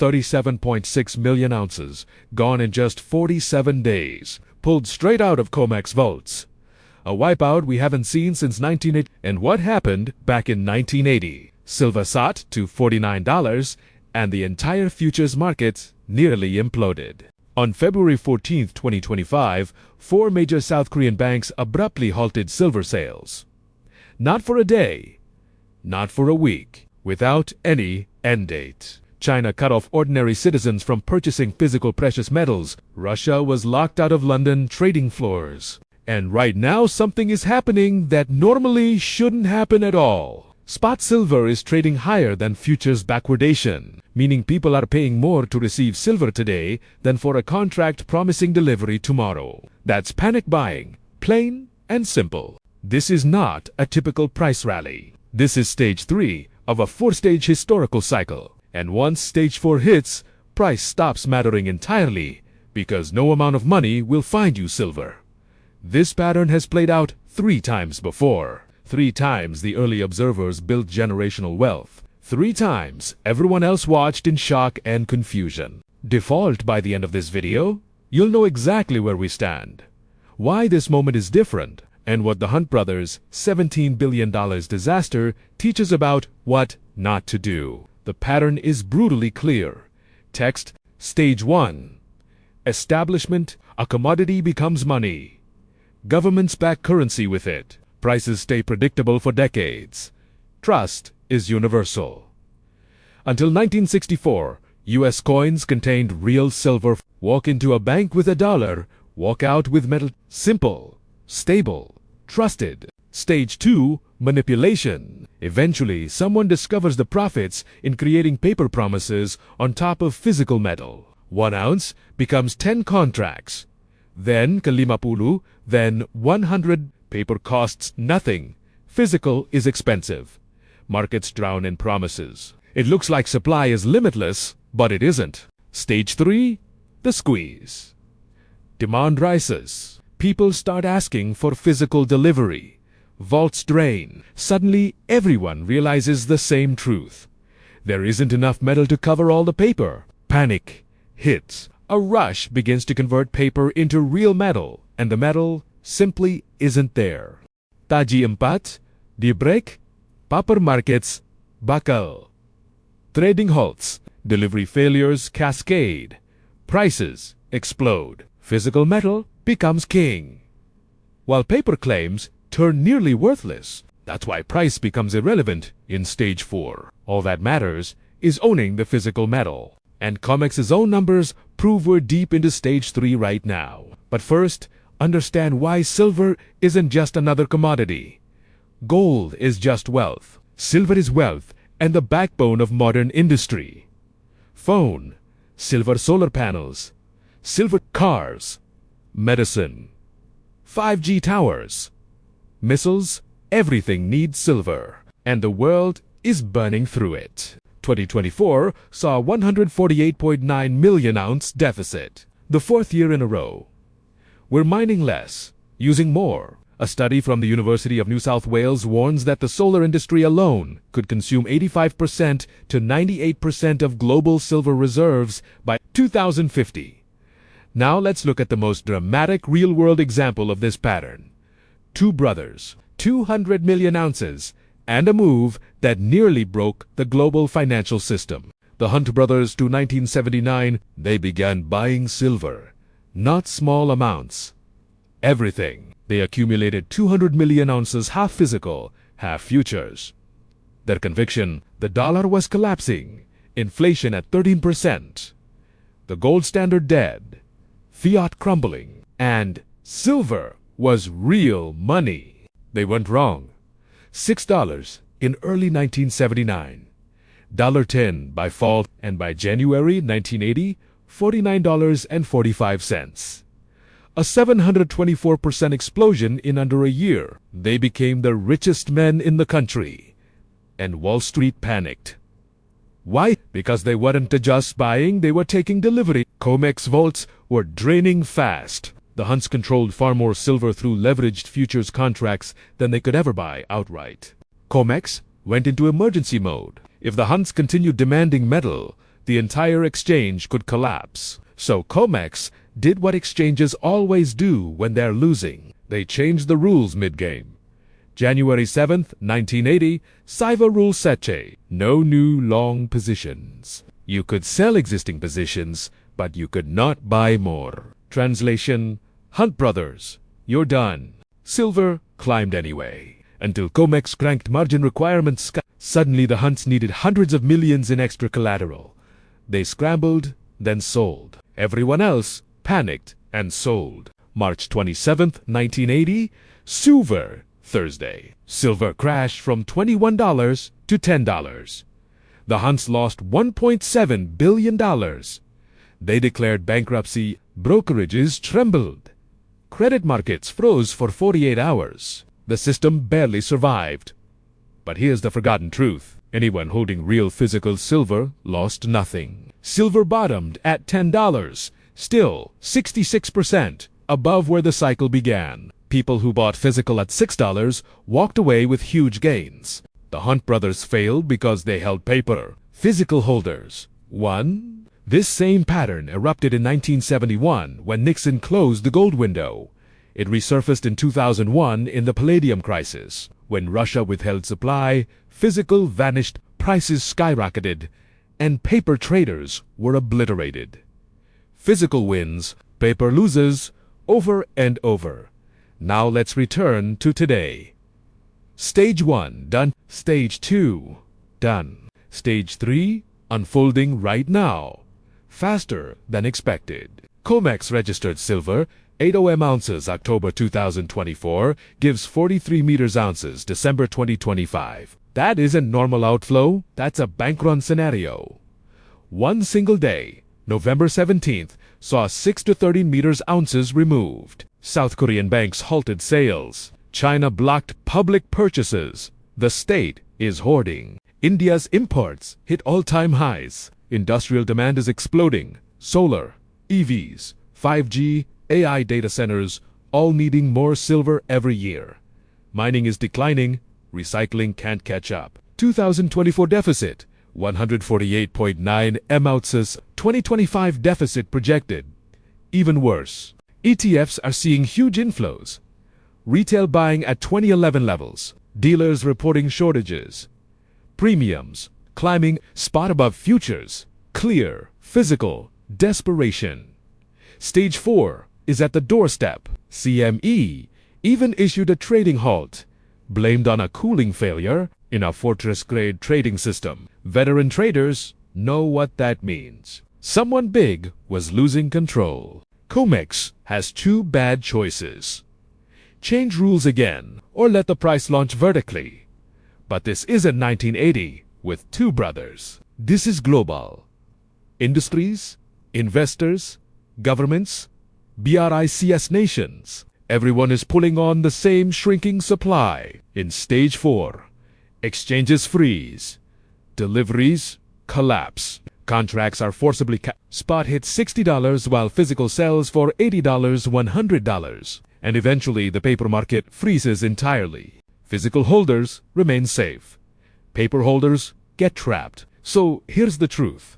37.6 million ounces, gone in just 47 days, pulled straight out of COMEX vaults. A wipeout we haven't seen since 1980. And what happened back in 1980? Silver shot to $49, and the entire futures market nearly imploded. On February 14, 2025, 4 major South Korean banks abruptly halted silver sales. Not for a day, not for a week, without any end date. China cut off ordinary citizens from purchasing physical precious metals. Russia was locked out of London trading floors. And right now something is happening that normally shouldn't happen at all. Spot silver is trading higher than futures backwardation, meaning people are paying more to receive silver today than for a contract promising delivery tomorrow. That's panic buying, plain and simple. This is not a typical price rally. This is stage 3 of a 4-stage historical cycle. And once stage 4 hits, price stops mattering entirely because no amount of money will find you silver. This pattern has played out 3 times before. 3 times the early observers built generational wealth. 3 times everyone else watched in shock and confusion. Default by the end of this video, you'll know exactly where we stand, why this moment is different, and what the Hunt brothers' $17 billion disaster teaches about what not to do. The pattern is brutally clear. Text, Stage 1. Establishment, a commodity becomes money. Governments back currency with it. Prices stay predictable for decades. Trust is universal. Until 1964, U.S. coins contained real silver. Walk into a bank with $1, walk out with metal. Simple, stable, trusted. Stage 2, manipulation. Eventually, someone discovers the profits in creating paper promises on top of physical metal. 1 ounce becomes 10 contracts. Then 50, then 100. Paper costs nothing. Physical is expensive. Markets drown in promises. It looks like supply is limitless, but it isn't. Stage 3, the squeeze. Demand rises. People start asking for physical delivery. Vaults drain. Suddenly, everyone realizes the same truth. There isn't enough metal to cover all the paper. Panic hits. A rush begins to convert paper into real metal, and the metal simply isn't there. Taji 4, di break, paper markets, bakal. Trading halts, delivery failures cascade, prices explode, physical metal becomes king. While paper claims turn nearly worthless. That's why price becomes irrelevant in stage 4. All that matters is owning the physical metal. And COMEX's own numbers prove we're deep into stage 3 right now. But first, understand why silver isn't just another commodity. Gold is just wealth. Silver is wealth and the backbone of modern industry. Phone, silver solar panels, silver cars, medicine, 5G towers, missiles, everything needs silver. And the world is burning through it. 2024 saw a 148.9 million ounce deficit, the 4th year in a row. We're mining less, using more. A study from the University of New South Wales warns that the solar industry alone could consume 85% to 98% of global silver reserves by 2050. Now let's look at the most dramatic real-world example of this pattern. 2 brothers, 200 million ounces, and a move that nearly broke the global financial system. The Hunt brothers to 1979, they began buying silver. Not small amounts. Everything. They accumulated 200 million ounces, half physical, half futures. Their conviction, the dollar was collapsing, inflation at 13%, the gold standard dead, fiat crumbling, and silver was real money. They went wrong. $6 in early 1979, $1.10 by fall, and by January 1980, $49.45. A 724% explosion in under a year. They became the richest men in the country. And Wall Street panicked. Why? Because they weren't just buying, they were taking delivery. COMEX vaults were draining fast. The Hunts controlled far more silver through leveraged futures contracts than they could ever buy outright. COMEX went into emergency mode. If the Hunts continued demanding metal, the the entire exchange could collapse. So COMEX did what exchanges always do when they're losing. They changed the rules mid-game. January 7th, 1980, Cyber Rule Seche. No new long positions. You could sell existing positions, but you could not buy more. Translation: Hunt Brothers, you're done. Silver climbed anyway, until COMEX cranked margin requirements sky. Suddenly the Hunts needed hundreds of millions in extra collateral. They scrambled, then sold. Everyone else panicked and sold. March 27th, 1980, Silver Thursday. Silver crashed from $21 to $10. The Hunts lost $1.7 billion. They declared bankruptcy. Brokerages trembled. Credit markets froze for 48 hours. The system barely survived. But here's the forgotten truth. Anyone holding real physical silver lost nothing. Silver bottomed at $10, still 66% above where the cycle began. People who bought physical at $6 walked away with huge gains. The Hunt brothers failed because they held paper. Physical holders won. This same pattern erupted in 1971 when Nixon closed the gold window. It resurfaced in 2001 in the palladium crisis. When Russia withheld supply, physical vanished, prices skyrocketed, and paper traders were obliterated. Physical wins, paper loses, over and over. Now let's return to today. Stage 1 done. Stage 2 done. Stage 3 unfolding right now, faster than expected. COMEX registered silver 80 ounces October 2024 gives 43 meters ounces December 2025. That isn't normal outflow, that's a bank run scenario. One single day, November 17th, saw 6 to 13 meters ounces removed. South Korean banks halted sales. China blocked public purchases. The state is hoarding. India's imports hit all-time highs. Industrial demand is exploding. Solar, EVs, 5G, AI data centers, all needing more silver every year. Mining is declining. Recycling can't catch up. 2024 deficit, 148.9 M ounces. 2025 deficit projected. Even worse. ETFs are seeing huge inflows. Retail buying at 2011 levels. Dealers reporting shortages. Premiums climbing, spot above futures. Clear, physical, desperation. Stage 4 is at the doorstep. CME even issued a trading halt, blamed on a cooling failure in a fortress-grade trading system. Veteran traders know what that means. Someone big was losing control. COMEX has two bad choices. Change rules again, or let the price launch vertically. But this isn't 1980 with two brothers. This is global. Industries, investors, governments, BRICS nations. Everyone is pulling on the same shrinking supply. In stage 4, exchanges freeze. Deliveries collapse. Contracts are forcibly spot hits $60 while physical sells for $80, $100. And eventually the paper market freezes entirely. Physical holders remain safe. Paper holders get trapped. So here's the truth.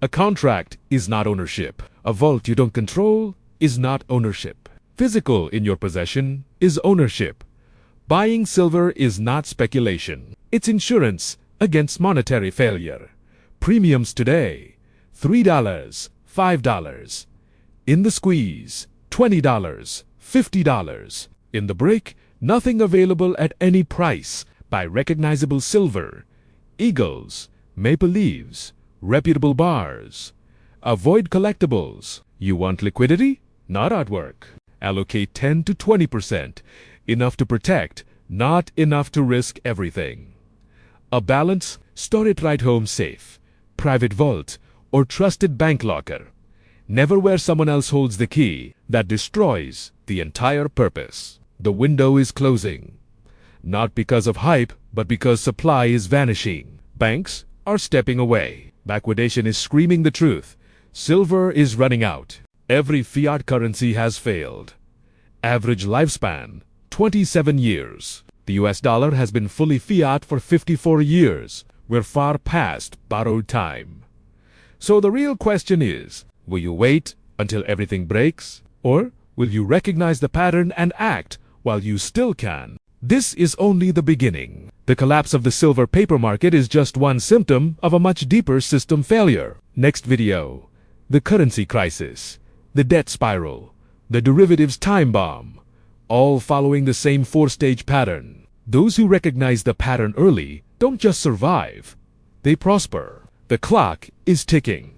A contract is not ownership. A vault you don't control is not ownership. Physical in your possession is ownership. Buying silver is not speculation. It's insurance against monetary failure. Premiums today, $3, $5. In the squeeze, $20, $50. In the break, nothing available at any price. Buy recognizable silver, eagles, maple leaves, reputable bars. Avoid collectibles. You want liquidity? Not artwork. Allocate 10 to 20%. Enough to protect, not enough to risk everything. A balance, store it right home safe. Private vault, or trusted bank locker. Never where someone else holds the key. That destroys the entire purpose. The window is closing. Not because of hype, but because supply is vanishing. Banks are stepping away. Backwardation is screaming the truth. Silver is running out. Every fiat currency has failed. Average lifespan, 27 years. The US dollar has been fully fiat for 54 years. We're far past borrowed time. So the real question is, will you wait until everything breaks? Or will you recognize the pattern and act while you still can? This is only the beginning. The collapse of the silver paper market is just one symptom of a much deeper system failure. Next video, the currency crisis, the debt spiral, the derivatives time bomb, all following the same four-stage pattern. Those who recognize the pattern early don't just survive, they prosper. The clock is ticking.